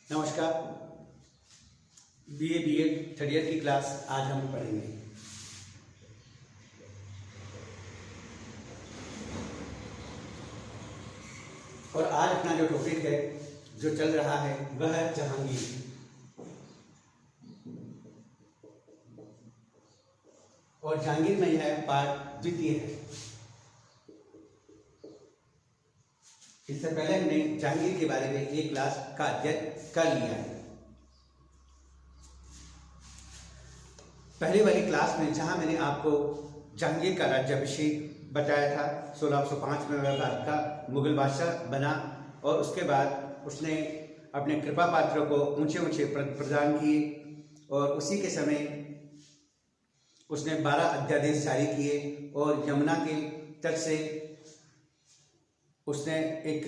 नमस्कार। BA third year की class आज हम पढ़ेंगे। और आज अपना जो टॉपिक है, जो चल रहा है, वह है जहांगीर। और जहांगीर में यह पाठ द्वितीय है। इससे पहले हमने जहांगीर के बारे में एक क्लास का अध्ययन कर लिया है। पहले वाली क्लास में जहां मैंने आपको जहांगीर का राज्याभिषेक बताया था, 1605 में वह भारत का मुगल बादशाह बना और उसके बाद उसने अपने कृपा पात्रों को ऊंचे ऊंचे पद प्रदान किए और उसी के समय उसने 12 अध्यादेश जारी किए और यमुना के तट से उसने एक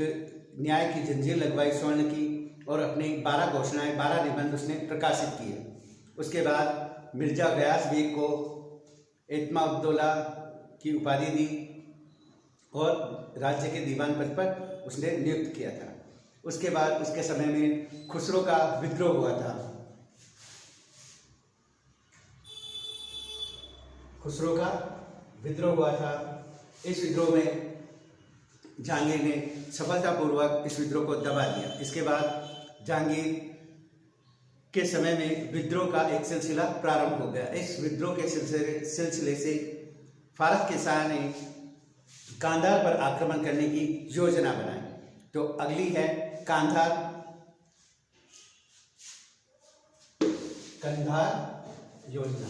न्याय की जंजीर लगवाई स्वर्ण की और अपने 12 घोषणाएं, 12 निबंध उसने प्रकाशित किए। उसके बाद मिर्जा गयास बेग को इत्मा-उद-दौला की उपाधि दी और राज्य के दीवान पद पर उसने नियुक्त किया था। उसके बाद उसके समय में खुसरो का विद्रोह हुआ था। खुसरो का विद्रोह हुआ था। इस विद्रोह में जहांगीर ने सफलतापूर्वक इस विद्रोह को दबा दिया। इसके बाद जहांगीर के समय में विद्रोह का एक सिलसिला प्रारंभ हो गया। इस विद्रोह के सिलसिले से फारस के शाह ने कांधार पर आक्रमण करने की योजना बनाई। तो अगली है कंधार योजना।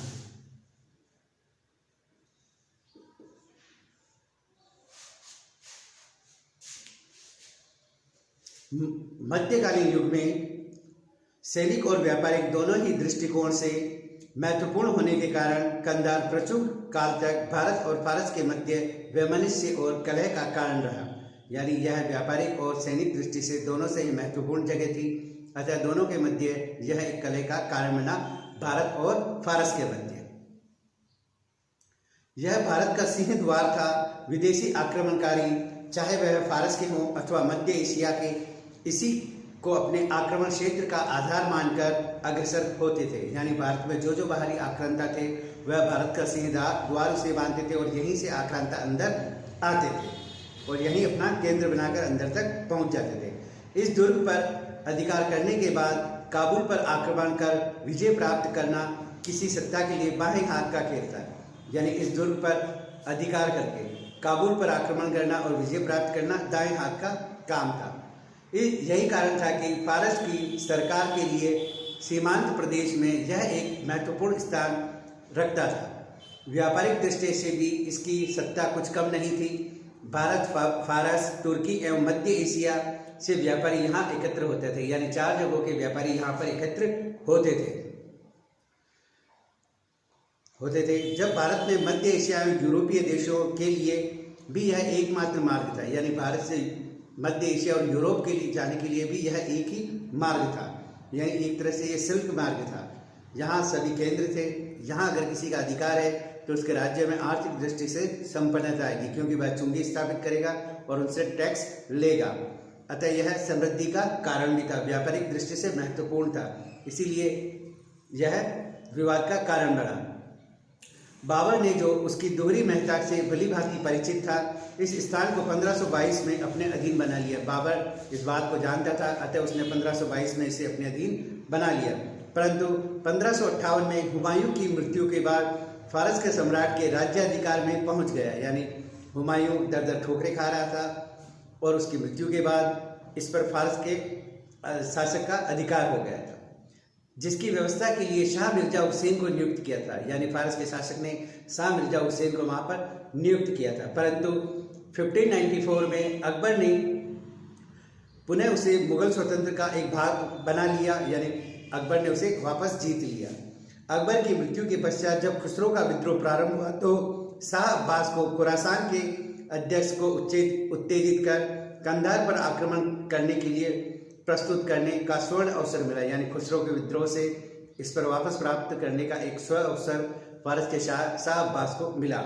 मध्यकालीन युग में सैनिक और व्यापारिक दोनों ही दृष्टिकोण से महत्वपूर्ण होने के कारण कंधार प्रचुर काल तक भारत और फारस के मध्य वैमनस्य और कलह का कारण रहा। यानी यह व्यापारिक और सैनिक दृष्टि से दोनों से ही महत्वपूर्ण जगह थी। अतः दोनों के मध्य यह एक कलह का कारण बना, भारत और फारस के मध्य। यह भारत का सिंह द्वार था। विदेशी आक्रमणकारी, चाहे वह फारस के हों अथवा मध्य एशिया के, इसी को अपने आक्रमण क्षेत्र का आधार मानकर अग्रसर होते थे। यानी भारत में जो बाहरी आक्रांता थे वह भारत का सिंह द्वार उसे मानते थे और यहीं से आक्रांता अंदर आते थे और यहीं अपना केंद्र बनाकर अंदर तक पहुंच जाते थे। इस दुर्ग पर अधिकार करने के बाद काबुल पर आक्रमण कर विजय प्राप्त करना किसी सत्ता के लिए बाएं हाथ का खेल था। यानी इस दुर्ग पर अधिकार करके काबुल पर आक्रमण करना और विजय प्राप्त करना दाएं हाथ का काम था। यही कारण था कि फारस की सरकार के लिए सीमांत प्रदेश में यह एक महत्वपूर्ण स्थान रखता था। व्यापारिक दृष्टि से भी इसकी सत्ता कुछ कम नहीं थी। भारत, फारस, तुर्की एवं मध्य एशिया से व्यापारी यहाँ एकत्र होते थे। यानी 4 जगहों के व्यापारी यहाँ पर एकत्र होते थे। जब भारत में मध्य एशिया में यूरोपीय देशों के लिए भी यह एकमात्र मार्ग था। यानी भारत से मध्य एशिया और यूरोप के लिए जाने के लिए भी यह एक ही मार्ग था। यानी एक तरह से यह सिल्क मार्ग था। यहाँ सभी केंद्र थे। यहाँ अगर किसी का अधिकार है तो उसके राज्य में आर्थिक दृष्टि से संपन्नता आएगी, क्योंकि वह चुंगी स्थापित करेगा और उनसे टैक्स लेगा। अतः यह समृद्धि का कारण भी था, व्यापारिक दृष्टि से महत्वपूर्ण था। इसीलिए यह विवाद का कारण बना। बाबर ने, जो उसकी दोहरी महता से भली भांति परिचित था, इस स्थान को 1522 में अपने अधीन बना लिया। बाबर इस बात को जानता था, अतः उसने 1522 में इसे अपने अधीन बना लिया। परंतु 1558 में हुमायूं की मृत्यु के बाद फारस के सम्राट के राज्याधिकार में पहुंच गया। यानी हुमायूं दर ठोकरें खा रहा था और उसकी मृत्यु के बाद इस पर फारस के शासक का अधिकार हो गया था, जिसकी व्यवस्था के लिए शाह मिर्जा हुसैन को नियुक्त किया था। यानी फारस के शासक ने शाह मिर्जा हुसैन को वहाँ पर नियुक्त किया था। परंतु 1594 में अकबर ने पुनः उसे मुगल स्वतंत्र का एक भाग बना लिया। यानी अकबर ने उसे वापस जीत लिया। अकबर की मृत्यु के पश्चात जब खुसरो का विद्रोह प्रारंभ हुआ तो शाह अब्बास को खुरासान के अध्यक्ष को उत्तेजित कर कंधार पर आक्रमण करने के लिए प्रस्तुत करने का स्वर्ण अवसर मिला। यानी खुसरो के विद्रोह से इस पर वापस प्राप्त करने का एक स्वर्ण अवसर फारस के शाह अब्बास को मिला।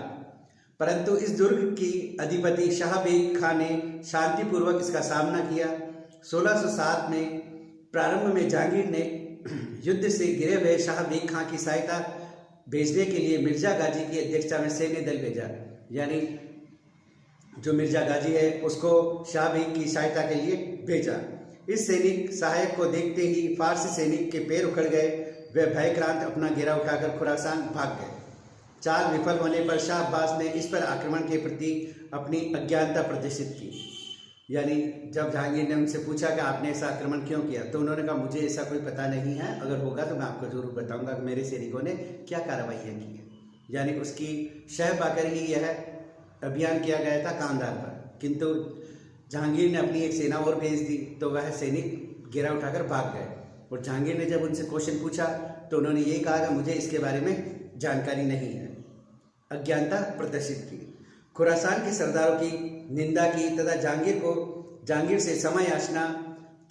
परंतु इस दुर्ग की अधिपति शाह बेग खां ने शांतिपूर्वक इसका सामना किया। 1607 में प्रारंभ में जहांगीर ने युद्ध से गिरे हुए शाह बेग खां की सहायता भेजने के लिए मिर्जा गाजी की अध्यक्षता में सैन्य दल भेजा। यानी जो मिर्जा गाजी है उसको शाह बेग की सहायता के लिए भेजा। इस सैनिक सहायक को देखते ही फारसी सैनिक के पैर उखड़ गए। वे भयक्रांत अपना घेरा उठाकर खुरासान भाग गए। चाल विफल होने पर शाह अब्बास ने इस पर आक्रमण के प्रति अपनी अज्ञानता प्रदर्शित की। यानी जब जहांगीर ने उनसे पूछा कि आपने ऐसा आक्रमण क्यों किया, तो उन्होंने कहा मुझे ऐसा कोई पता नहीं है, अगर होगा तो मैं आपको जरूर बताऊंगा कि मेरे सैनिकों ने क्या कार्रवाइयाँ की है। यानी उसकी शह पाकर ही यह अभियान किया गया था कांधार पर। किंतु जहांगीर ने अपनी एक सेना और भेज दी तो वह सैनिक घेरा उठाकर भाग गए। और जहांगीर ने जब उनसे क्वेश्चन पूछा तो उन्होंने ये कहा कि मुझे इसके बारे में जानकारी नहीं है, अज्ञानता प्रदर्शित की। खुरासान के सरदारों की निंदा की तथा जहांगीर से क्षमा याचना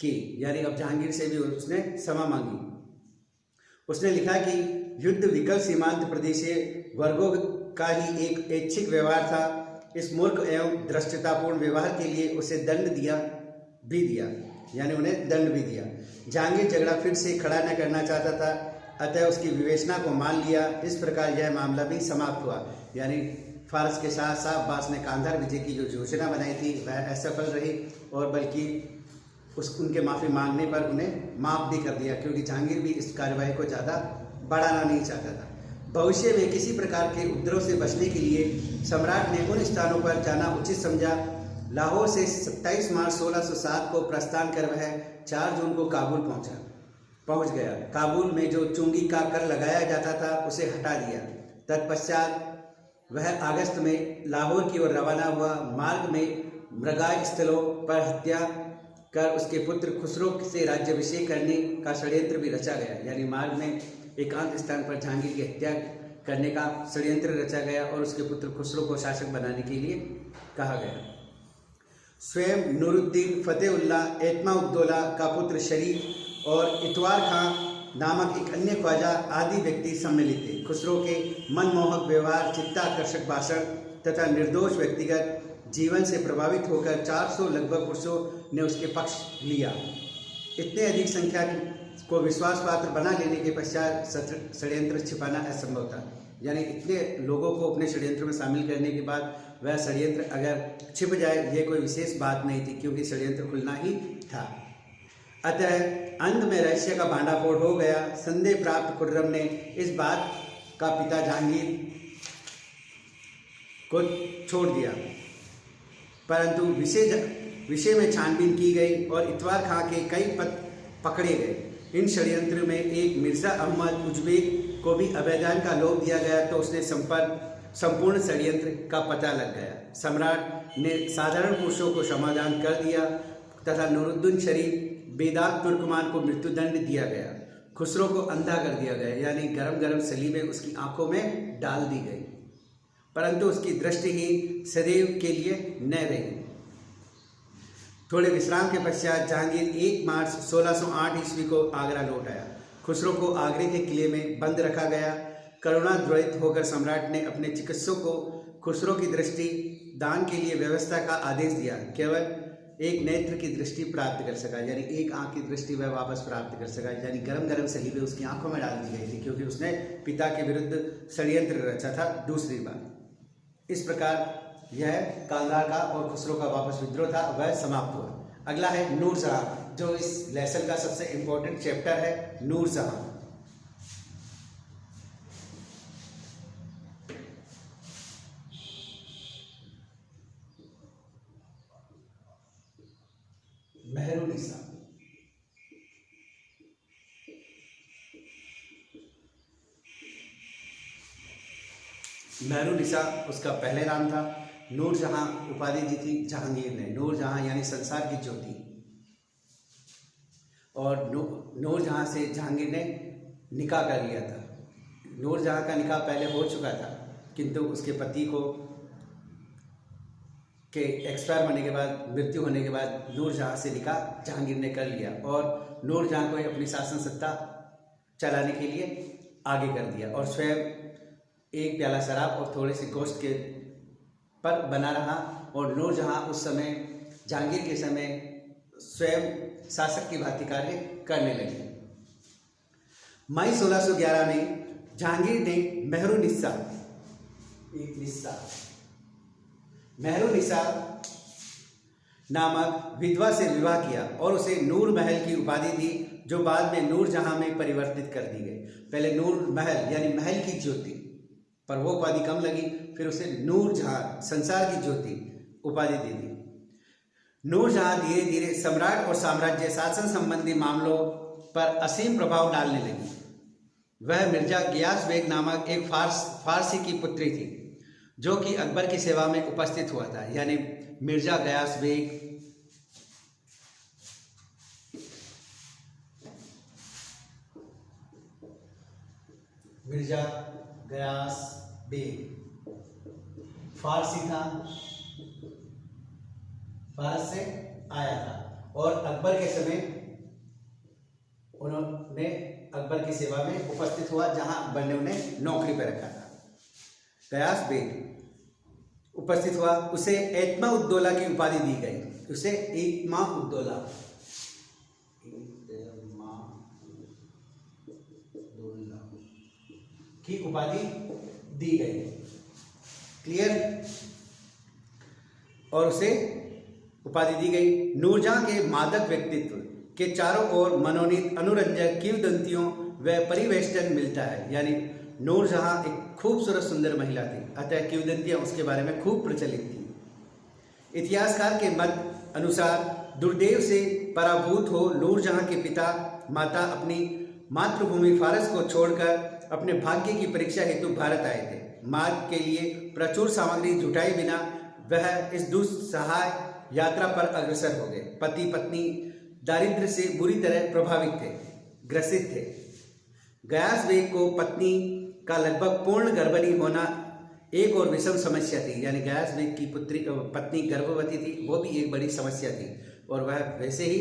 की। यानी अब जहांगीर से भी उसने क्षमा मांगी। उसने लिखा कि युद्ध विकल सीमांत प्रदेशीय वर्गों का ही एक ऐच्छिक व्यवहार था। इस मूर्ख एवं धृष्टतापूर्ण व्यवहार के लिए उसे दंड दिया, यानी उन्हें दंड भी दिया। जहांगीर झगड़ा फिर से खड़ा न करना चाहता था, अतः उसकी विवेचना को मान लिया। इस प्रकार यह मामला भी समाप्त हुआ। यानी फारस के शाह अब्बास ने कांधार विजय की जो योजना बनाई थी वह असफल रही, और बल्कि उनके माफ़ी मांगने पर उन्हें माफ़ भी कर दिया, क्योंकि जहांगीर भी इस कार्यवाही को ज़्यादा बढ़ाना नहीं चाहता था। भविष्य में किसी प्रकार के उपद्रव से बचने के लिए सम्राट ने उन स्थानों पर जाना उचित समझा। लाहौर से 27 मार्च 1607 को प्रस्थान कर वह 4 जून को काबुल पहुंच गया। काबुल में जो चुंगी का कर लगाया जाता था उसे हटा दिया। तत्पश्चात वह अगस्त में लाहौर की ओर रवाना हुआ। मार्ग में मृगाय स्थलों पर हत्या कर उसके पुत्र खुसरो से राज्याभिषेक करने का षड्यंत्र भी रचा गया। यानी मार्ग में एकांत स्थान पर जहांगीर की हत्या करने का षड्यंत्र रचा गया और उसके पुत्र खुसरो को शासक बनाने के लिए कहा गया। स्वयं नूरुद्दीन फतेहुल्लाह एतमाउद्दौला का पुत्र शरीफ और इतवार खां नामक एक अन्य ख्वाजा आदि व्यक्ति सम्मिलित थे। खुसरो के मनमोहक व्यवहार, चित्ताकर्षक भाषण तथा निर्दोष व्यक्तिगत जीवन से प्रभावित होकर 400 लगभग पुरुषों ने उसके पक्ष लिया। इतने अधिक संख्या को विश्वास पात्र बना लेने के पश्चात षड्यंत्र छिपाना असंभव था। यानी इतने लोगों को अपने षड्यंत्र में शामिल करने के बाद वह षड्यंत्र अगर छिप जाए ये कोई विशेष बात नहीं थी, क्योंकि षड्यंत्र खुलना ही था। अतः अंत में रहस्य का भांडाफोड़ हो गया। संदेह प्राप्त खुर्रम ने इस बात का पिता जहांगीर को छोड़ दिया, परंतु विषय में छानबीन की गई और इतवार खां के कई पत्र पकड़े गए। इन षड्यंत्र में एक मिर्जा अहमद उज्बेक को भी अभयदान का लोभ दिया गया, तो उसने संपूर्ण षड्यंत्र का पता लग गया। सम्राट ने साधारण पुरुषों को समाधान कर दिया तथा नूरुद्दीन शरीफ बेदाग तुर्कमान को मृत्युदंड दिया गया। खुसरो को अंधा कर दिया गया, यानी गरम गरम सलीबें उसकी आंखों में डाल दी गई, परंतु उसकी दृष्टि ही सदैव के लिए न रही। थोड़े विश्राम के पश्चात जहांगीर 1 मार्च 1608 ईस्वी को आगरा लौट आया। खुसरो को आगरे के किले में बंद रखा गया। करुणाद्वैत होकर सम्राट ने अपने चिकित्सक को खुसरो की दृष्टि दान के लिए व्यवस्था का आदेश दिया। केवल एक नेत्र की दृष्टि प्राप्त कर सका, यानी एक आंख की दृष्टि वह वापस प्राप्त कर सका। यानी गरम गरम सलीबें उसकी आंखों में डाल दी गई थी, क्योंकि उसने पिता के विरुद्ध षड्यंत्र रचा था दूसरी बार। इस प्रकार यह कांधार का और खुसरो का वापस विद्रोह था, वह समाप्त हुआ। अगला है नूरजहां, जो इस लेसन का सबसे इंपॉर्टेंट चैप्टर है। नूरजहां मेहरुनिसा। मेहरुनिसा उसका पहले नाम था। नूरजहां उपाधि दी थी जहांगीर ने। नूरजहां यानी संसार की ज्योति। और नूरजहां से जहांगीर ने निकाह कर लिया था। नूरजहां का निकाह पहले हो चुका था, किंतु उसके पति को के एक्सपायर होने के बाद, मृत्यु होने के बाद नूरजहां से निकाह जहांगीर ने कर लिया और नूरजहां को अपनी शासन सत्ता चलाने के लिए आगे कर दिया और स्वयं एक प्याला शराब और थोड़े से गोश्त के पर बना रहा। और नूरजहां उस समय जहांगीर के समय स्वयं शासक की भांति कार्य करने लगे। मई 1611 में जहांगीर ने मेहरुनिसा नामक विधवा से विवाह किया और उसे नूर महल की उपाधि दी, जो बाद में नूर जहां में परिवर्तित कर दी गई। पहले नूर महल यानी महल की ज्योति, पर वो उपाधि कम लगी, फिर उसे नूर जहां संसार की ज्योति उपाधि दे दी। नूर जहां धीरे धीरे सम्राट और साम्राज्य शासन संबंधी मामलों पर असीम प्रभाव डालने लगी। वह मिर्जा गियास बेग नामक एक फारसी की पुत्री थी, जो कि अकबर की सेवा में उपस्थित हुआ था। यानी मिर्जा गयास बेग फारसी था, फारस से आया था और अकबर के समय उन्होंने अकबर की सेवा में उपस्थित हुआ, जहां अकबर ने उन्हें नौकरी पर रखा था। गयास बेग उपस्थित हुआ, उसे एतमा उद्दौला की उपाधि दी गई। उसे एतमा उद्दौला की उपाधि दी गई। क्लियर? और उसे उपाधि दी गई। नूरजहां के मादक व्यक्तित्व के चारों ओर मनोनीत, अनुरंजक, किंवदंतियों व परिवेष्टन मिलता है। यानी नूरजहां एक खूबसूरत सुंदर महिला थी, अतः किंवदंतियां उसके बारे में खूब प्रचलित थी। इतिहासकार के मत अनुसार दुर्देव से पराभूत हो नूरजहां के पिता माता अपनी मातृभूमि फारस को छोड़कर अपने भाग्य की परीक्षा हेतु भारत आए थे। मार्ग के लिए प्रचुर सामग्री जुटाए बिना वह इस दुस्सहाय यात्रा पर अग्रसर हो गए। पति पत्नी दारिद्र्य से बुरी तरह ग्रसित थे। गयास बेग को पत्नी का लगभग पूर्ण गर्भवती होना एक और विषम समस्या थी। यानी गयास बेग की पत्नी गर्भवती थी, वो भी एक बड़ी समस्या थी। और वह वैसे ही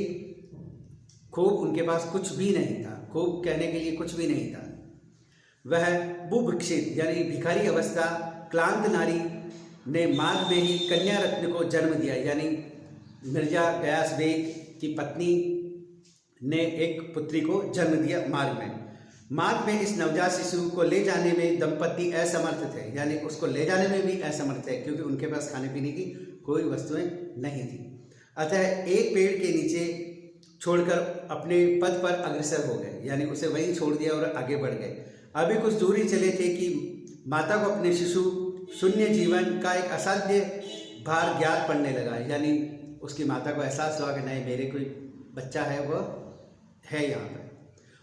खूब, उनके पास कुछ भी नहीं था, खूब कहने के लिए कुछ भी नहीं था। वह बुभुक्षित यानी भिखारी अवस्था क्लांत नारी ने मार्ग में ही कन्या रत्न को जन्म दिया। यानी मिर्जा गयास बेग की पत्नी ने एक पुत्री को जन्म दिया मार्ग में इस नवजात शिशु को ले जाने में दंपति असमर्थ थे। यानी उसको ले जाने में भी असमर्थ थे, क्योंकि उनके पास खाने पीने की कोई वस्तुएं नहीं थी। अतः एक पेड़ के नीचे छोड़कर अपने पद पर अग्रसर हो गए। यानी उसे वहीं छोड़ दिया और आगे बढ़ गए। अभी कुछ दूरी चले थे कि माता को अपने शिशु शून्य जीवन का एक असाध्य भार ज्ञात पड़ने लगा। यानी उसकी माता को एहसास हुआ कि नहीं, मेरे कोई बच्चा है, वो है यहाँ पर,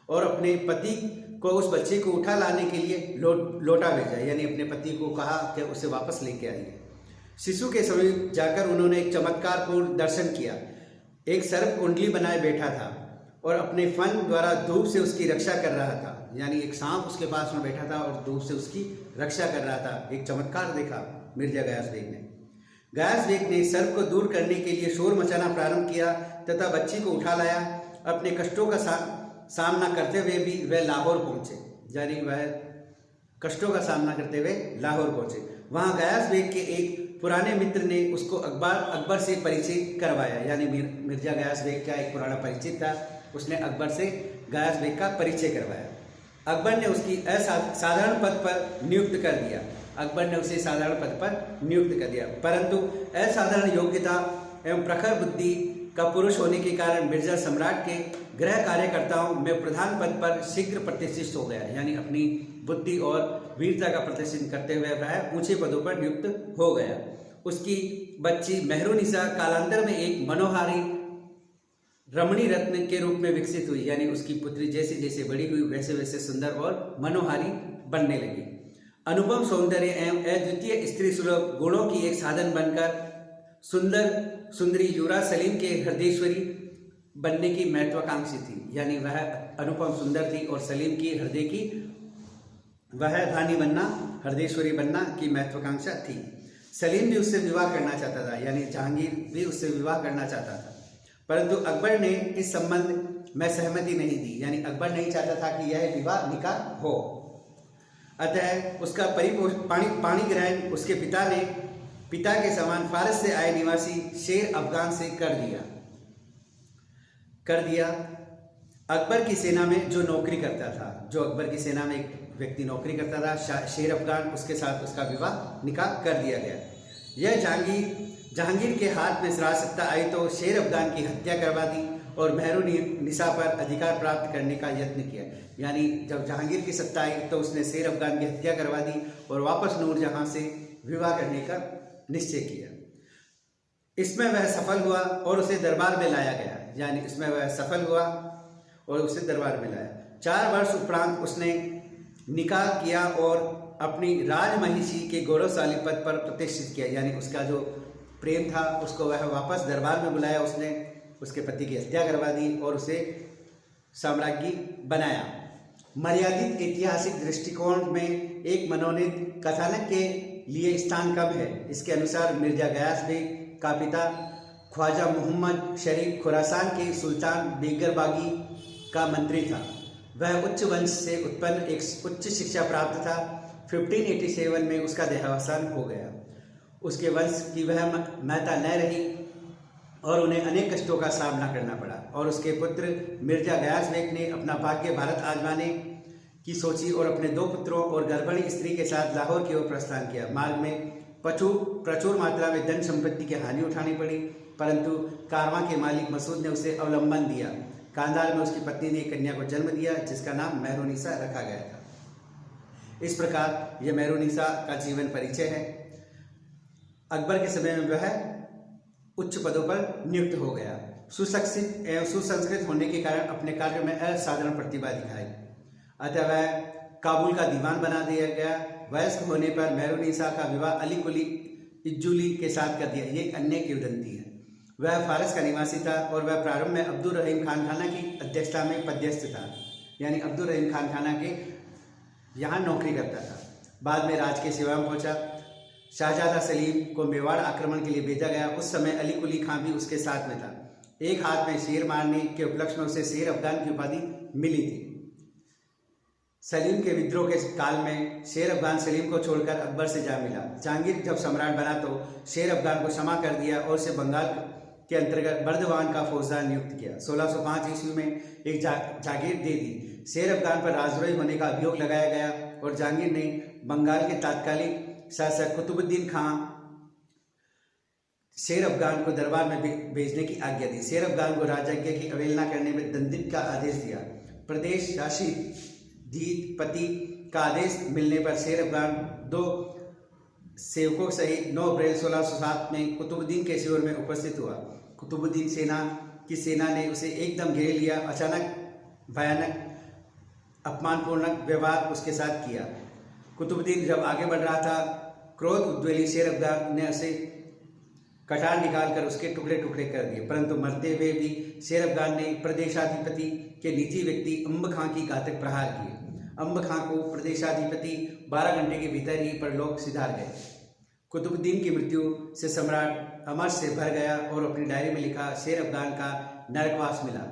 और अपने पति को उस बच्चे को उठा लाने के लिए लौटा भेजा। यानी अपने पति को कहा कि उसे वापस लेके आइए। शिशु के समीप जाकर उन्होंने एक चमत्कारपूर्ण दर्शन किया। एक सर्प कुंडली बनाए बैठा था और अपने फन द्वारा धूप से उसकी रक्षा कर रहा था। यानी एक सांप उसके पास में बैठा था और धूप से उसकी रक्षा कर रहा था। एक चमत्कार देखा मिर्जा गयास बेग ने। गयास बेग ने सर्प को दूर करने के लिए शोर मचाना प्रारंभ किया तथा बच्ची को उठा लाया। अपने कष्टों का सामना करते हुए भी वह लाहौर पहुंचे। यानी वह कष्टों का सामना करते हुए लाहौर पहुंचे। वहां गयास बेग के एक पुराने मित्र ने उसको अकबर से परिचय करवाया। यानी मिर्जा गयास बेग का एक पुराना परिचित था, उसने अकबर से गयास बेग का परिचय करवाया। अकबर ने उसकी साधारण पद पर नियुक्त कर दिया। परंतु असाधारण योग्यता एवं प्रखर बुद्धि का पुरुष होने के कारण मिर्जा सम्राट के गृह कार्यकर्ताओं में प्रधान पद पर शीघ्र प्रतिष्ठित हो गया। यानी अपनी बुद्धि और वीरता का प्रदर्शन करते हुए वह ऊंचे पदों पर नियुक्त हो गया। उसकी बच्ची मेहरुनिसा कालांतर में एक मनोहारी रमणी रत्न के रूप में विकसित हुई। यानी उसकी पुत्री जैसे जैसे बड़ी हुई वैसे वैसे सुंदर और मनोहारी बनने लगी। अनुपम सौंदर्य एवं अद्वितीय स्त्री सुलभ गुणों की एक साधन बनकर सुंदरी युवराज सलीम के हृदयेश्वरी बनने की महत्वाकांक्षी थी। यानी वह अनुपम सुंदर थी और सलीम की हृदय की वह धानी बनना, हृदयेश्वरी बनना की महत्वाकांक्षा थी। सलीम भी उससे विवाह करना चाहता था। यानी जहांगीर भी उससे विवाह करना चाहता था, परंतु अकबर ने इस संबंध में सहमति नहीं दी। यानी अकबर नहीं चाहता था कि यह विवाह निकाह हो। अतः उसका पाणी ग्रहण उसके पिता के समान फारस से आए निवासी शेर अफगान से कर दिया। कर दिया। अकबर की सेना में जो नौकरी करता था, जो अकबर की सेना में एक व्यक्ति नौकरी करता था, शेर अफगान, उसके साथ उसका विवाह निकाह कर दिया गया। यह जहांगीर के हाथ में सत्ता आई तो शेर अफगान की हत्या करवा दी और मेहरुन्निसा पर अधिकार प्राप्त करने का यत्न किया। यानी जब जहांगीर की सत्ता आई तो उसने शेर अफगान की हत्या करवा दी और वापस नूरजहां से विवाह करने का निश्चय किया। इसमें वह सफल हुआ और उसे दरबार में लाया गया। यानी इसमें वह सफल हुआ और उसे दरबार में लाया। 4 वर्ष उपरांत उसने निकाह किया और अपनी राजमहिषी के गौरवशाली पद पर प्रतिष्ठित किया। यानी उसका जो प्रेम था उसको वह वापस दरबार में बुलाया, उसने उसके पति की हत्या करवा दी और उसे साम्राज्ञी बनाया। मर्यादित ऐतिहासिक दृष्टिकोण में एक मनोनीत कथानक के लिए स्थान कम है। इसके अनुसार मिर्जा गयास बेग का पिता ख्वाजा मोहम्मद शरीफ खुरासान के सुल्तान बेगरबागी का मंत्री था। वह उच्च वंश से उत्पन्न एक उच्च शिक्षा प्राप्त था। 1587 में उसका देहावसान हो गया। उसके वंश की वह महत्ता न रही और उन्हें अनेक कष्टों का सामना करना पड़ा। और उसके पुत्र मिर्जा गयास बेग ने अपना भाग्य भारत आजमाने की सोची और अपने 2 पुत्रों और गर्भिणी स्त्री के साथ लाहौर की ओर प्रस्थान किया। मार्ग में प्रचुर मात्रा में धन संपत्ति की हानि उठानी पड़ी, परंतु कारवां के मालिक मसूद ने उसे अवलंबन दिया। कांधार में उसकी पत्नी ने एक कन्या को जन्म दिया जिसका नाम मेहरुन्निसा रखा गया था। इस प्रकार यह मेहरुन्निसा का जीवन परिचय है। अकबर के समय में वह उच्च पदों पर नियुक्त हो गया। सुशिक्षित एवं सुसंस्कृत होने के कारण अपने कार्य में असाधारण प्रतिभा दिखाई, अतः वह काबुल का दीवान बना दिया गया। वयस्क होने पर मेहरुन्निसा का विवाह अली कुली इज्जुली के साथ कर दिया। ये अन्य किंवदंती है। वह फारस का निवासी था और वह प्रारंभ में अब्दुल रहीम खान खाना की अध्यक्षता में पदस्थ था। यानी अब्दुल रहीम खान खाना के यहाँ नौकरी करता था। बाद में राज की सेवा में पहुंचा। शाहजादा सलीम को मेवाड़ आक्रमण के लिए भेजा गया। उस समय अली कुली खां भी उसके साथ में था। एक हाथ में शेर मारने के उपलक्ष्य में उसे शेर अफगान की उपाधि मिली थी। सलीम के विद्रोह के काल में शेर अफगान सलीम को छोड़कर अकबर से जा मिला। जहांगीर जब सम्राट बना तो शेर अफगान को क्षमा कर दिया और उसे बंगाल के अंतर्गत बर्दवान का फौजदार नियुक्त किया। 1605 ईस्वी में एक जागीर दे दी। शेर अफगान पर राजद्रोही होने का अभियोग लगाया गया और जहांगीर ने बंगाल के तात्कालिक शासक कुतुबुद्दीन खां शेर अफगान को दरबार में भेजने की आज्ञा दी। शेर अफगान को राजज्ञ की अवहेलना करने में दंडित का आदेश दिया। प्रदेश शासित धीपति का आदेश मिलने पर शेर अफगान 2 सेवकों सहित 9 अप्रैल 1607 में कुतुबुद्दीन के शिविर में उपस्थित हुआ। कुतुबुद्दीन सेना ने उसे एकदम घेर लिया। अचानक भयानक अपमानपूर्ण व्यवहार उसके साथ किया। कुतुबुद्दीन जब आगे बढ़ रहा था, क्रोध उद्वेली शेर अफगान ने उसे कटार निकालकर उसके टुकड़े टुकड़े कर दिए, परंतु मरते हुए भी शेर अफगान ने प्रदेशाधिपति के निजी व्यक्ति अंब खां की घातक प्रहार किए। अंब खां को प्रदेशाधिपति 12 घंटे के भीतर ही परलोक सिधार गए। कुतुबुद्दीन की मृत्यु से सम्राट अमर से भर गया और अपनी डायरी में लिखा, शेर अफगान का नरकवास मिला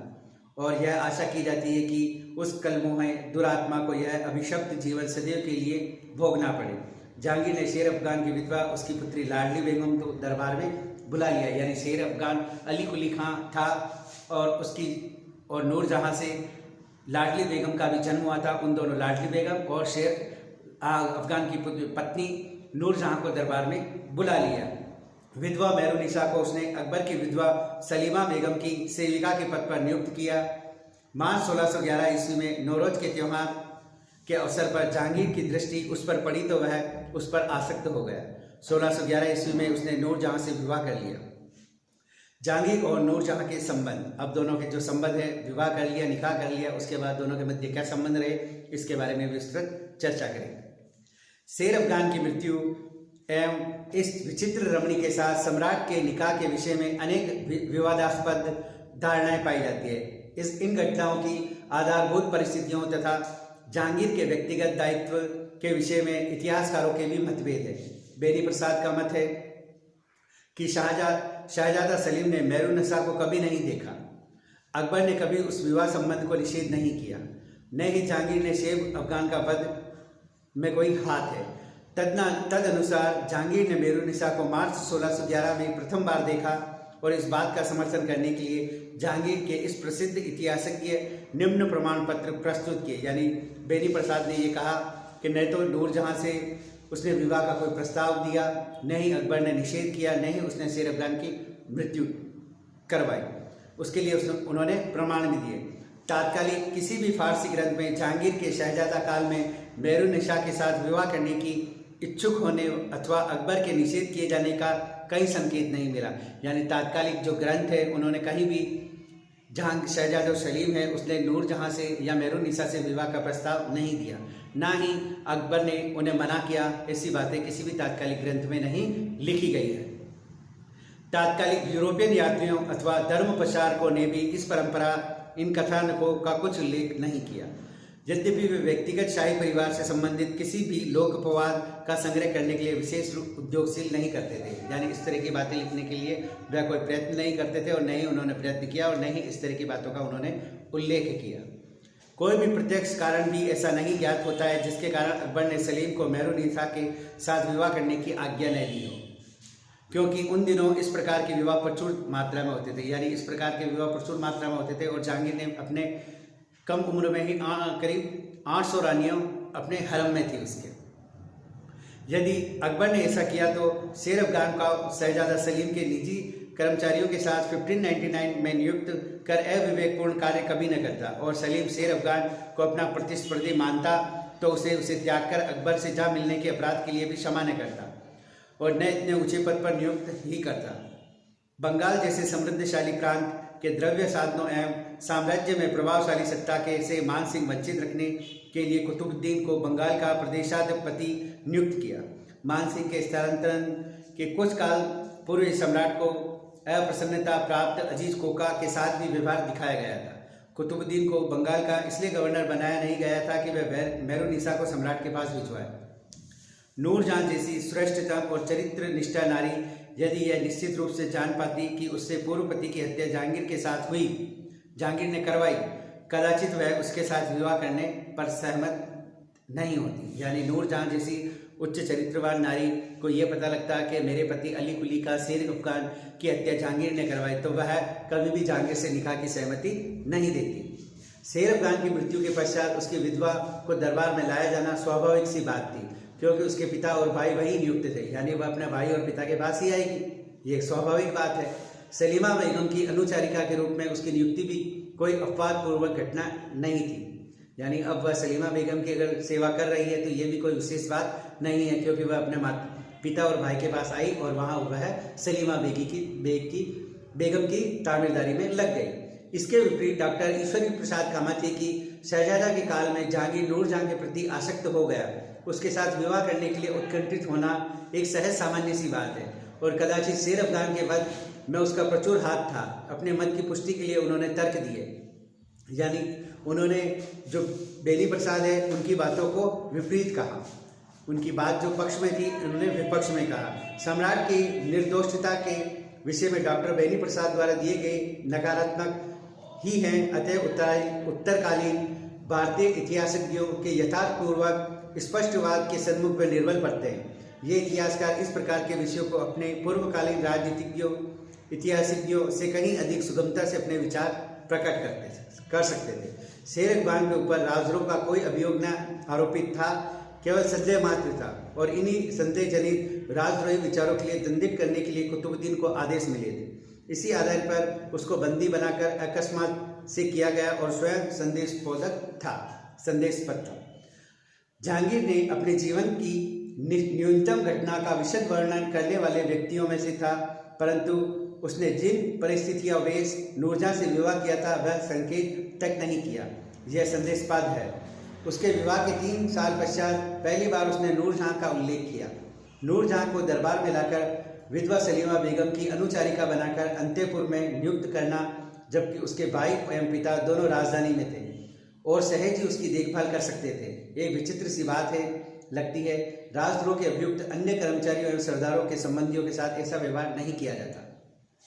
और यह आशा की जाती है कि उस कलमोह दुरात्मा को यह अभिशप्त जीवन सदैव के लिए भोगना पड़े। जहांगीर ने शेर अफगान की विधवा उसकी पुत्री लाडली बेगम को दरबार में बुला लिया। यानी शेर अफगान अली कुली खां था और नूरजहां से लाडली बेगम का भी जन्म हुआ था। उन दोनों लाडली बेगम और शेर अफगान की पत्नी नूरजहां को दरबार में बुला लिया। विधवा मेहरुन्निसा को उसने अकबर की विधवा सलीमा बेगम की सेविका के पद पर नियुक्त किया। मार्च 1611 ईस्वी में नौरोज के त्योहार के अवसर पर जहांगीर की दृष्टि उस पर पड़ी तो वह उस पर आसक्त हो गया। 1611 ईस्वी में उसने नूरजहां से विवाह कर लिया। जहांगीर और नूरजहां के संबंध, अब दोनों के जो संबंध है, विवाह कर लिया, निकाह कर लिया, उसके बाद दोनों के मध्य क्या संबंध रहे, इसके बारे में विस्तृत चर्चा करेंगे। शेर अफगान की मृत्यु एवं इस विचित्र रमणी के साथ सम्राट के निकाह के विषय में अनेक विवादास्पद धारणाएं पाई जाती है। इन घटनाओं की आधारभूत परिस्थितियों तथा जहांगीर के व्यक्तिगत दायित्व के विषय में इतिहासकारों के भी मतभेद है। बेनी प्रसाद का मत है कि शाहजादा सलीम ने मेहरुन्निसा को कभी नहीं देखा। अकबर ने कभी उस विवाह संबंध को निषेध नहीं किया। न ही जहांगीर ने शेर अफगान का वध में कोई हाथ है। तदनुसार जहांगीर ने मेहरुन्निसा को मार्च 1611 में प्रथम बार देखा और इस बात का समर्थन करने के लिए जहांगीर के इस प्रसिद्ध इतिहासज्ञ निम्न प्रमाण पत्र प्रस्तुत किए। यानी बेनी प्रसाद ने ये कहा कि न तो नूरजहां से उसने विवाह का कोई प्रस्ताव दिया, न ही अकबर ने निषेध किया, न ही उसने शेर अफगान की मृत्यु करवाई। उसके लिए उन्होंने प्रमाण भी दिए। तात्कालिक किसी भी फारसी ग्रंथ में जहांगीर के शहजादा काल में मेहरुन्निसा के साथ विवाह करने की इच्छुक होने अथवा अकबर के निषेध किए जाने का कई संकेत नहीं मिला। यानी तात्कालिक जो ग्रंथ है उन्होंने कहीं भी जहां शहजादा सलीम है उसने नूरजहां से या मेहरुन्निसा से विवाह का प्रस्ताव नहीं दिया, ना ही अकबर ने उन्हें मना किया। ऐसी बातें किसी भी तात्कालिक ग्रंथ में नहीं लिखी गई है। तात्कालिक यूरोपियन यात्रियों अथवा धर्म प्रचारकों ने भी इस परंपरा इन कथानकों का कुछ उल्लेख नहीं किया। यद्यपि वे व्यक्तिगत शाही परिवार से संबंधित किसी भी लोकपवाद का संग्रह करने के लिए विशेष उद्योगशील नहीं करते थे। यानी इस तरह की बातें लिखने के लिए वह कोई प्रयत्न नहीं करते थे और न ही उन्होंने प्रयत्न किया और न ही इस तरह की बातों का उन्होंने उल्लेख किया। कोई भी प्रत्यक्ष कारण भी ऐसा नहीं ज्ञात होता है जिसके कारण अकबर ने सलीम को मेहरुन्निसा के साथ विवाह करने की आज्ञा न दी हो, क्योंकि उन दिनों इस प्रकार के विवाह प्रचुर मात्रा में होते थे। यानी इस प्रकार के विवाह प्रचुर मात्रा में होते थे और जहांगीर ने अपने कम उम्र में ही करीब 800 रानियां अपने हरम में थी उसके। यदि अकबर ने ऐसा किया तो शेर अफगान का शहजादा सलीम के निजी कर्मचारियों के साथ 1599 में नियुक्त कर अविवेकपूर्ण कार्य कभी न करता और सलीम शेर अफगान को अपना प्रतिस्पर्धी मानता तो उसे त्याग कर अकबर से जा मिलने के अपराध के लिए भी क्षमा न करता और न इतने ऊंचे पद पर नियुक्त ही करता। बंगाल जैसे समृद्धशाली प्रांत के द्रव्य साधनों एवं साम्राज्य में प्रभावशाली सत्ता के से मान सिंह वंचित रखने के लिए कुतुबुद्दीन को बंगाल का प्रदेशाधिपति नियुक्त किया। मान सिंह के स्थानांतरण के कुछ काल पूर्व सम्राट को अप्रसन्नता प्राप्त अजीज कोका के साथ भी व्यवहार दिखाया गया था। कुतुबुद्दीन को बंगाल का इसलिए गवर्नर बनाया नहीं गया था कि वह मेहरुन्निसा को सम्राट के पास भिजवाए। नूरजहां जैसी श्रेष्ठतम और चरित्र निष्ठा नारी यदि यह निश्चित रूप से जान पाती कि उससे पूर्व पति की हत्या जहांगीर के साथ हुई, जहांगीर ने करवाई, कदाचित वह उसके साथ विवाह करने पर सहमत नहीं होती। यानी नूरजहां जैसी उच्च चरित्रवान नारी को यह पता लगता कि मेरे पति अली कुली का शेर अफगान की हत्या जहांगीर ने करवाई तो वह कभी भी जहांगीर से निकाह की सहमति नहीं देती। शेर अफगान की मृत्यु के पश्चात उसकी विधवा को दरबार में लाया जाना स्वाभाविक सी बात थी, क्योंकि उसके पिता और भाई वही नियुक्त थे। यानी वह अपने भाई और पिता के पास ही आएगी, ये एक स्वाभाविक बात है। सलीमा बेगम की अनुचारिका के रूप में उसकी नियुक्ति भी कोई अपवादपूर्वक घटना नहीं थी। यानी अब वह सलीमा बेगम की अगर सेवा कर रही है तो ये भी कोई विशेष बात नहीं है, क्योंकि वह अपने पिता और भाई के पास आई और वहाँ वह सलीमा बेगम की तामीरदारी में लग गई। इसके विपरीत डॉक्टर ईश्वरी प्रसाद कामाती की शहजादा के काल में जहांगीर नूरजहां के प्रति आसक्त हो गया। उसके साथ विवाह करने के लिए उत्कंठित होना एक सहज सामान्य सी बात है और कदाचित शेर अफगान के वध में उसका प्रचुर हाथ था। अपने मत की पुष्टि के लिए उन्होंने तर्क दिए, यानी उन्होंने जो बेनी प्रसाद है उनकी बातों को विपरीत कहा, उनकी बात जो पक्ष में थी उन्होंने विपक्ष में कहा। सम्राट की निर्दोषता के विषय में डॉक्टर बेनी प्रसाद द्वारा दिए गए नकारात्मक ही हैं, अतः उत्तरकालीन भारतीय इतिहासज्ञों के यथार्थपूर्वक स्पष्टवाद के सन्मुख में निर्बल पड़ते हैं। ये इतिहासकार इस प्रकार के विषयों को अपने पूर्वकालीन राजनीतिज्ञों इतिहासज्ञों से कहीं अधिक सुगमता से अपने विचार प्रकट कर सकते थे। शेर अफगान के ऊपर राजद्रोह का कोई अभियोग न आरोपित था, केवल संदेह मात्र था और इन्हीं संदेह जनित राजद्रोही विचारों के लिए दंडित करने के लिए कुतुबुद्दीन को आदेश मिले थे। इसी आधार पर उसको बंदी बनाकर अकस्मात से किया गया और स्वयं संदेशपद था। जहांगीर ने अपने जीवन की न्यूनतम घटना का विशद वर्णन करने वाले व्यक्तियों में से था, परंतु उसने जिन परिस्थितियां वेश नूरजहां से विवाह किया था वह संकेत तक नहीं किया। यह संदेशपाद है। उसके विवाह के 3 साल पश्चात पहली बार उसने नूरजहां का उल्लेख किया। नूरजहां को दरबार में लाकर विधवा सलीमा बेगम की अनुचारिका बनाकर अंतःपुर में नियुक्त करना, जबकि उसके भाई एवं पिता दोनों राजधानी में थे और सहज ही उसकी देखभाल कर सकते थे। एक विचित्र सी बात है लगती है, राजद्रोह के अभियुक्त अन्य कर्मचारियों एवं सरदारों के संबंधियों के साथ ऐसा व्यवहार नहीं किया जाता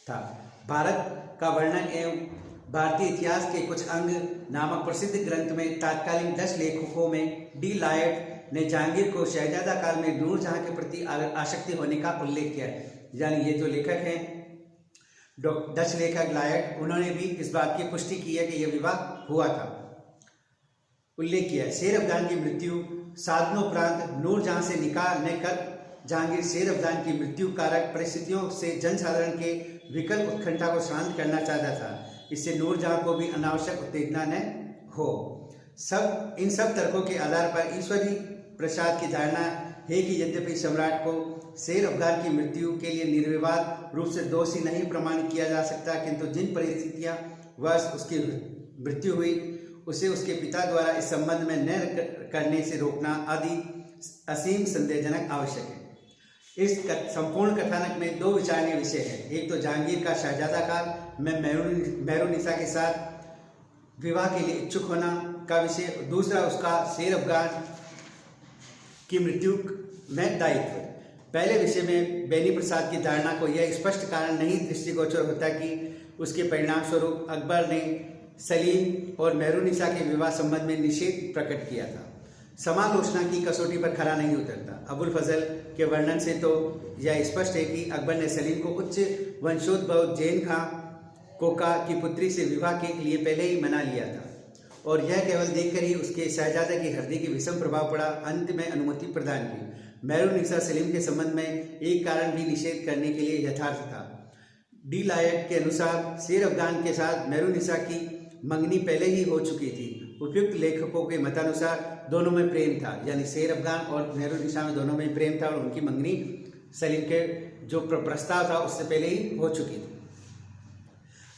था। भारत का वर्णन एवं भारतीय इतिहास के कुछ अंग नामक प्रसिद्ध ग्रंथ में तत्कालीन 10 लेखकों में डी लायट ने जहांगीर को शहजादा काल में नूरजहां के प्रति आसक्ति होने का उल्लेख किया है। यानी ये जो लेखक हैं डच लेखक लायट, उन्होंने भी इस बात की पुष्टि की है कि यह विवाह हुआ था। उल्लेख किया है शेर अफगान की मृत्यु साधनोपरांत नूरजहां से निकाह न कर जहांगीर शेर अफगान की मृत्यु कारक परिस्थितियों से जनसाधारण के विकल उत्कंठा को शांत करना चाहता था। इससे नूरजहां को भी अनावश्यक उत्तेजना न हो। इन सब तर्कों के आधार पर ईश्वरी प्रसाद की धारणा है कि यद्यपि सम्राट को शेर अफगान की मृत्यु के लिए निर्विवाद रूप से दोषी नहीं प्रमाणित किया जा सकता, किंतु जिन परिस्थितियां वश उसकी मृत्यु हुई उसे उसके पिता द्वारा इस संबंध में न करने से रोकना आदि असीम संदेहजनक आवश्यक है। इस संपूर्ण कथानक में दो विचारणीय विषय है। एक तो जहांगीर का शहजादा काल में मेहरुनिसा के साथ विवाह के लिए इच्छुक होना का विषय, दूसरा उसका शेर अफगान की मृत्यु में दायित्व। पहले विषय में बेनी प्रसाद की धारणा को यह स्पष्ट कारण नहीं दृष्टिगोचर होता कि उसके परिणाम स्वरूप अकबर ने सलीम और मेहरुनिसा के विवाह संबंध में निषेध प्रकट किया था। समालोचना की कसौटी पर खरा नहीं उतरता। अबुल फजल के वर्णन से तो यह स्पष्ट है कि अकबर ने सलीम को उच्च वंशोद्भव जैन खां कोका की पुत्री से विवाह के लिए पहले ही मना लिया था, और यह केवल देखकर ही उसके शहजादे की हृदय की विषम प्रभाव पड़ा। अंत में अनुमति प्रदान की। मेहरुनिसा सलीम के संबंध में एक कारण भी निषेध करने के लिए यथार्थ था। डी लायट के अनुसार शेर अफगान के साथ मेहरुनिसा की मंगनी पहले ही हो चुकी थी। उपयुक्त लेखकों के मतानुसार दोनों में प्रेम था, यानी शेर अफगान और मेहरुनिसा में दोनों में प्रेम था, और उनकी मंगनी सलीम के जो प्रस्ताव था उससे पहले ही हो चुकी थी।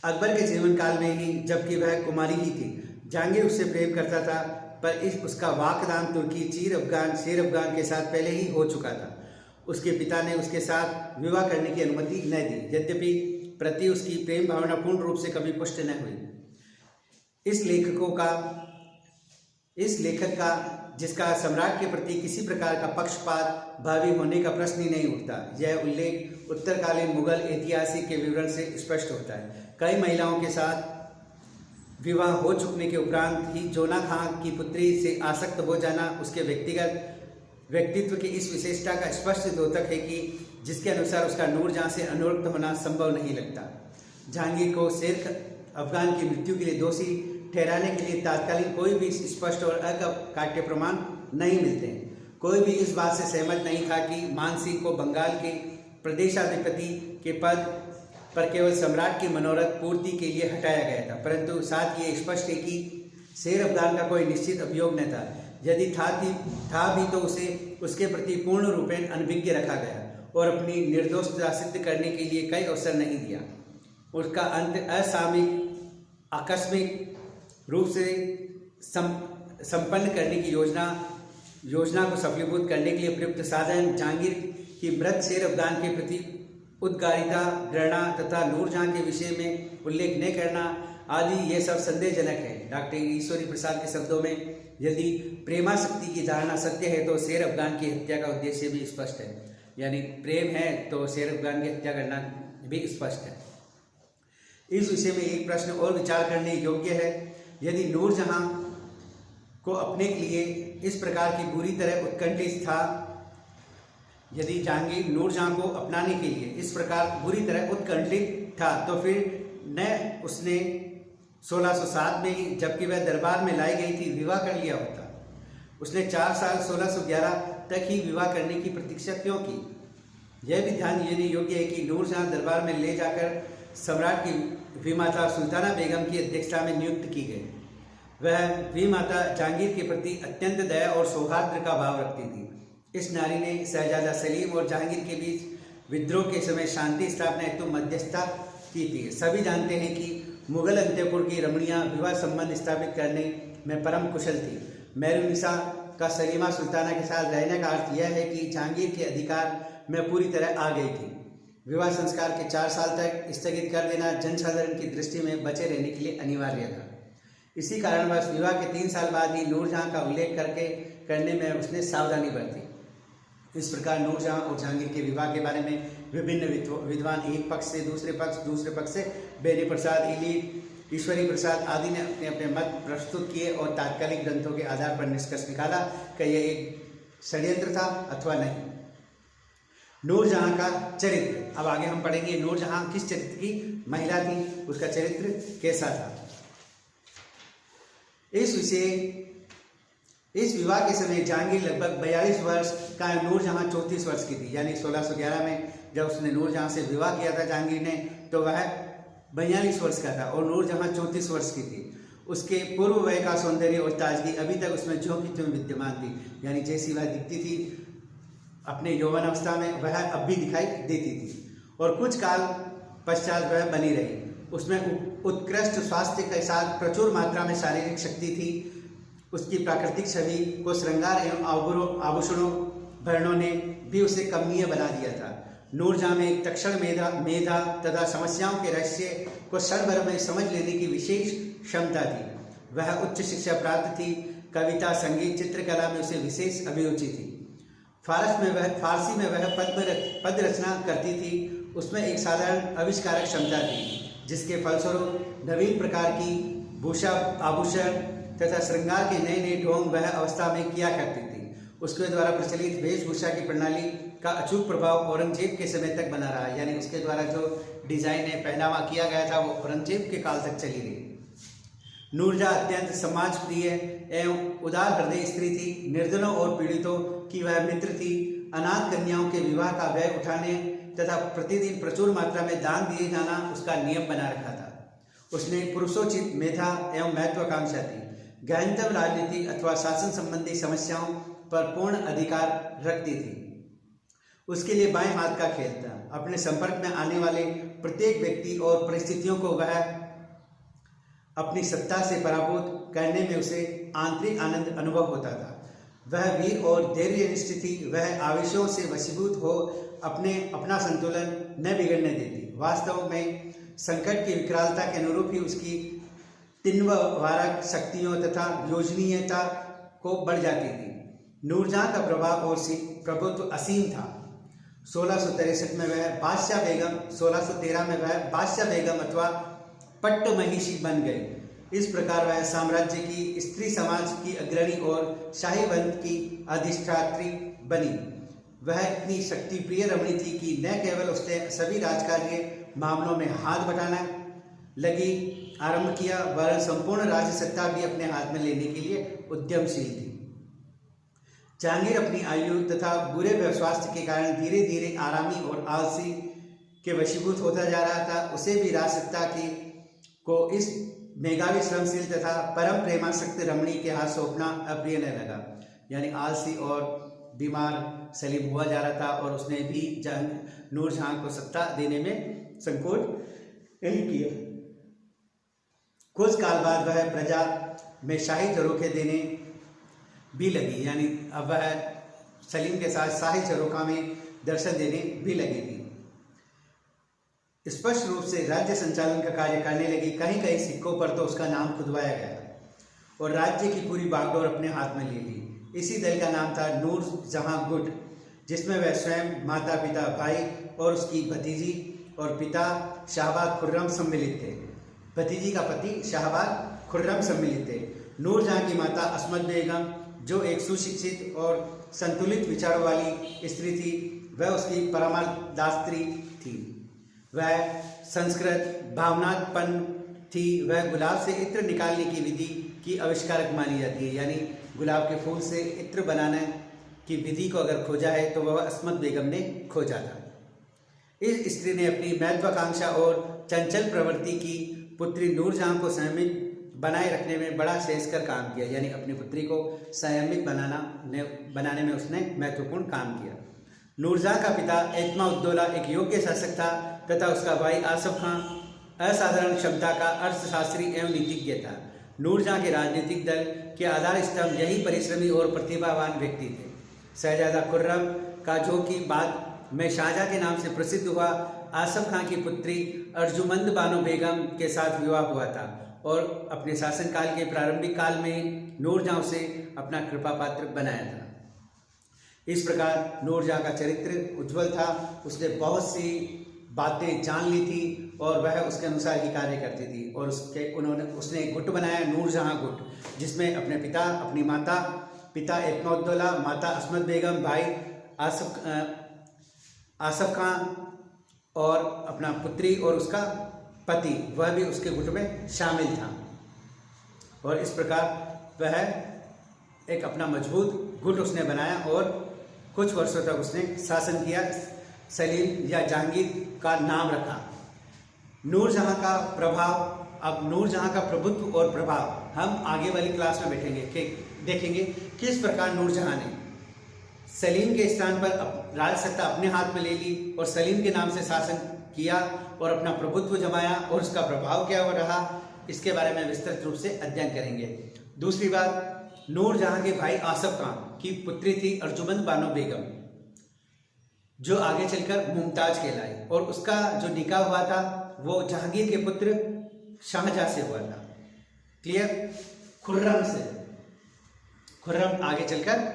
अकबर के जीवन काल में ही, जबकि वह कुमारी ही थी, जहांगीर उससे प्रेम करता था, पर उसका वाकदान तुर्की शेर अफगान के साथ पहले ही हो चुका था। उसके पिता ने उसके साथ विवाह करने की अनुमति न दी, यद्यपि प्रति उसकी प्रेम भावना पूर्ण रूप से कभी पुष्ट न हुई। इस लेखक का जिसका सम्राट के प्रति किसी प्रकार का पक्षपात भावी होने का प्रश्न ही नहीं उठता, यह उल्लेख उत्तरकालीन मुगल ऐतिहासिक के विवरण से स्पष्ट होता है। कई महिलाओं के साथ विवाह हो चुकने के उपरांत ही जोना खां की पुत्री से आसक्त हो जाना उसके व्यक्तित्व की इस विशेषता का स्पष्ट द्योतक है कि जिसके अनुसार उसका नूरजहां से अनुरक्त होना संभव नहीं लगता। जहांगीर को शेर अफगान की मृत्यु के लिए दोषी ठहराने के लिए तात्कालिक कोई भी स्पष्ट और अकाट्य प्रमाण नहीं मिलते। कोई भी इस बात से सहमत नहीं था कि मानसिंह को बंगाल के प्रदेशाधिपति के पद पर केवल सम्राट की मनोरथ पूर्ति के लिए हटाया गया था, परंतु साथ ये स्पष्ट है कि शेर अफगान का कोई निश्चित अभियोग न था। यदि था भी तो उसे उसके प्रति पूर्ण रूपेण अनभिज्ञ रखा गया और अपनी निर्दोषता सिद्ध करने के लिए कई अवसर नहीं दिया। उसका अंत असामयिक आकस्मिक रूप से संपन्न करने की योजना को सफलीभूत करने के लिए प्रयुक्त साधन जहांगीर की मृत शेर अफगान के प्रति उद्गारिता, घृणा तथा नूरजहां के विषय में उल्लेख न करना आदि ये सब संदेहजनक है। डॉक्टर ईश्वरी प्रसाद के शब्दों में, यदि प्रेमाशक्ति की धारणा सत्य है तो शेर अफगान की हत्या का उद्देश्य भी स्पष्ट है, यानी प्रेम है तो शेर अफगान की हत्या करना भी स्पष्ट है। इस विषय में एक प्रश्न और विचार करने योग्य है। यदि नूरजहां को अपने लिए इस प्रकार की बुरी तरह उत्कंठित था, यदि जहांगीर नूरजहां को अपनाने के लिए इस प्रकार बुरी तरह उत्कंठित था, तो फिर न उसने 1607 में ही, जबकि वह दरबार में लाई गई थी, विवाह कर लिया होता। उसने 4 साल 1611 तक ही विवाह करने की प्रतीक्षा क्यों की? यह भी ध्यान देने योग्य है कि नूरजहां दरबार में ले जाकर सम्राट की विमाता सुल्ताना बेगम की अध्यक्षता में नियुक्त की गई। वह विमाता जहांगीर के प्रति अत्यंत दया और सौहार्द का भाव रखती थी। इस नारी ने शहजादा सलीम और जहांगीर के बीच विद्रोह के समय शांति स्थापना हेतु मध्यस्थता की थी। सभी जानते हैं कि मुगल अंतपुर की रमणियां विवाह संबंध स्थापित करने में परम कुशल थी। मेहरुनिसा का सलीमा सुल्ताना के साथ रहने का अर्थ यह है कि जहांगीर के अधिकार में पूरी तरह आ गई थी। विवाह संस्कार के 4 साल तक स्थगित कर देना जनसाधारण की दृष्टि में बचे रहने के लिए अनिवार्य था। इसी कारणवश विवाह के 3 साल बाद ही नूरजहां का उल्लेख करने में उसने सावधानी बरती। इस प्रकार नूरजहां और जहांगीर के विवाह के बारे में विभिन्न विद्वान एक पक्ष से दूसरे पक्ष से बेनी प्रसाद, इलीट, ईश्वरी प्रसाद आदि ने अपने अपने मत प्रस्तुत किए और तात्कालिक ग्रंथों के आधार पर निष्कर्ष निकाला कि यह एक षड्यंत्र था अथवा नहीं। नूरजहां का चरित्र। अब आगे हम पढ़ेंगे नूरजहां किस चरित्र की महिला थी, उसका चरित्र कैसा था। इस विवाह के समय जहांगीर लगभग 42 वर्ष का, नूरजहां 34 वर्ष की थी। यानी 1611 में जब उसने नूरजहां से विवाह किया था जहांगीर ने, तो वह 42 वर्ष का था और नूरजहां 34 वर्ष की थी। उसके पूर्व वय का सौंदर्य और ताजगी अभी तक उसमें ज्यों की त्यों विद्यमान थी। यानी जैसी वह दिखती थी अपने यौवन अवस्था में, वह अब भी दिखाई देती थी और कुछ काल पश्चात वह बनी रही। उसमें उत्कृष्ट स्वास्थ्य के साथ प्रचुर मात्रा में शारीरिक शक्ति थी। उसकी प्राकृतिक छवि को श्रृंगार एवं आभूषणों भरणों ने भी उसे कमनीय बना दिया था। नूरजहां में एक तक्षण मेधा तथा समस्याओं के रहस्य को क्षण भर में समझ लेने की विशेष क्षमता थी। वह उच्च शिक्षा प्राप्त थी। कविता, संगीत, चित्रकला में उसे विशेष अभिरुचि थी। फारसी में वह पद रचना करती थी। उसमें एक साधारण आविष्कारक क्षमता थी, जिसके फलस्वरूप नवीन प्रकार की भूषा, आभूषण तथा श्रृंगार के नए नए ढोंग वह अवस्था में किया करती थी। उसके द्वारा प्रचलित वेशभूषा की प्रणाली का अचूक प्रभाव औरंगजेब के समय तक बना रहा। यानी उसके द्वारा जो डिजाइन है, पहनावा किया गया था, वो औरंगजेब के काल तक चली रही। नूरजहां अत्यंत समाज प्रिय एवं उदार हृदय स्त्री थी। निर्धनों और पीड़ितों की वह मित्र थी। अनाथ कन्याओं के विवाह का व्यय उठाने तथा प्रतिदिन प्रचुर मात्रा में दान दिए जाना उसका नियम बना रखा था। उसने पुरुषोचित मेधा एवं महत्वाकांक्षा थी। गहनतम राजनीति अथवा शासन संबंधी समस्याओं पर पूर्ण अधिकार रखती थी। उसके लिए बाएं हाथ का खेल था। अपने संपर्क में आने वाले प्रत्येक व्यक्ति और परिस्थितियों को वह अपनी सत्ता से पराभूत करने में उसे आंतरिक आनंद अनुभव होता था। वह वीर और धैर्यनिष्ठ थी। वह आवेशों से वशीभूत हो अपना संतुलन न बिगड़ने देती। वास्तव में संकट की विकरालता के अनुरूप ही उसकी तिन्ववारक शक्तियों तथा योजनीयता को बढ़ जाती थी। नूरजहां का प्रभाव और प्रभुत्व असीम था। 1663 में वह बादशाह बेगम, 1613 में वह बादशाह बेगम अथवा पट्ट महिषी बन गई। इस प्रकार वह साम्राज्य की स्त्री समाज की अग्रणी और शाही वंश की अधिष्ठात्री बनी। वह इतनी शक्तिप्रिय रमणी थी कि न केवल उसने सभी राजकार्य मामलों में हाथ बटाना आरंभ किया, वरन संपूर्ण राज्य सत्ता भी अपने हाथ में लेने के लिए उद्यमशील थी। जहांगीर अपनी आयु तथा बुरे स्वास्थ्य के कारण धीरे धीरे आरामी और आलसी के वशीभूत होता जा रहा था। उसे भी राजसत्ता को इस मेघावी श्रमशील तथा परम प्रेमासक्त रमणी के हाथ सौंपना अप्रिय न लगा। यानी आलसी और बीमार सलीम हुआ जा रहा था और उसने भी नूरजहां को सत्ता देने में संकोच नहीं किया। कुछ काल बाद वह प्रजा में शाही झरोखे देने भी लगी। यानी अब वह सलीम के साथ शाही झरोखा में दर्शन देने भी लगी थी। स्पष्ट रूप से राज्य संचालन का कार्य करने लगी। कहीं कहीं सिक्कों पर तो उसका नाम खुदवाया गया और राज्य की पूरी बागडोर अपने हाथ में ले ली। इसी दल का नाम था नूरजहां गुट, जिसमें वह स्वयं, माता पिता, भाई और उसकी भतीजी और पिता शाहबाज खुर्रम सम्मिलित थे। भतीजी का पति शाहबाज खुर्रम सम्मिलित थे। नूरजहां की माता अस्मत बेगम, जो एक सुशिक्षित और संतुलित विचारों वाली स्त्री थी, वह उसकी परामर्शदात्री थी। वह संस्कृत भावनात्मक थी। वह गुलाब से इत्र निकालने की विधि की आविष्कारक मानी जाती है। यानी गुलाब के फूल से इत्र बनाने की विधि को अगर खोजा है तो वह अस्मत बेगम ने खोजा था। इस स्त्री ने अपनी महत्वाकांक्षा और चंचल प्रवृत्ति की पुत्री नूरजहां को संयमित बनाए रखने में बड़ा श्रेयस्कर काम किया। यानी अपनी पुत्री को संयमित बनाने में उसने महत्वपूर्ण काम किया। नूरजहां का पिता एतमाउद्दौला एक योग्य शासक था तथा उसका भाई आसफ खां असाधारण क्षमता का अर्थशास्त्री एवं नीतिज्ञ था। नूरजहां के राजनीतिक दल के आधार स्तंभ यही परिश्रमी और प्रतिभावान व्यक्ति थे। शहजादा खुर्रम का, जो कि बाद में शाहजहां के नाम से प्रसिद्ध हुआ, आसफ खां की पुत्री अर्जुमंद बानो बेगम के साथ विवाह हुआ था और अपने शासनकाल के प्रारंभिक काल में नूरजहां से अपना कृपा पात्र बनाया था। इस प्रकार नूरजहां का चरित्र उज्ज्वल था। उसने बहुत सी बातें जान ली थी और वह उसके अनुसार ही कार्य करती थी और उसने एक गुट बनाया, नूरजहां गुट, जिसमें अपने पिता, अपनी माता, पिता एतमाउद्दौला, माता अस्मत बेगम, भाई आसफ खान और अपना पुत्री और उसका पति वह भी उसके गुट में शामिल था। और इस प्रकार वह एक अपना मजबूत गुट उसने बनाया और कुछ वर्षों तक उसने शासन किया। सलीम या जहांगीर का नाम रखा। नूरजहां का प्रभाव, अब नूरजहां का प्रभुत्व और प्रभाव हम आगे वाली क्लास में देखेंगे किस प्रकार नूरजहां ने सलीम के स्थान पर राज सत्ता अपने हाथ में ले ली और सलीम के नाम से शासन किया और अपना प्रभुत्व जमाया और उसका प्रभाव क्या हो रहा, इसके बारे में विस्तृत रूप से अध्ययन करेंगे। दूसरी बात, नूरजहां के भाई आसफ खान की पुत्री थी अर्जुमंद बानो बेगम, जो आगे चलकर मुमताज कहलाई और उसका जो निकाह हुआ था वो जहांगीर के पुत्र शाहजहां से हुआ था। क्लियर? खुर्रम से, खुर्रम आगे चलकर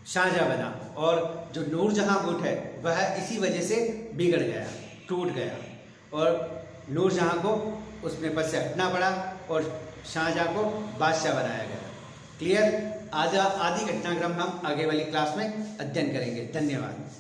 शाहजहां बना और जो नूरजहां गुट है वह इसी वजह से बिगड़ गया, टूट गया और नूरजहां को उसमें पद से हटना पड़ा और शाहजहां को बादशाह बनाया गया। क्लियर? आदि घटनाक्रम हम आगे वाली क्लास में अध्ययन करेंगे। धन्यवाद।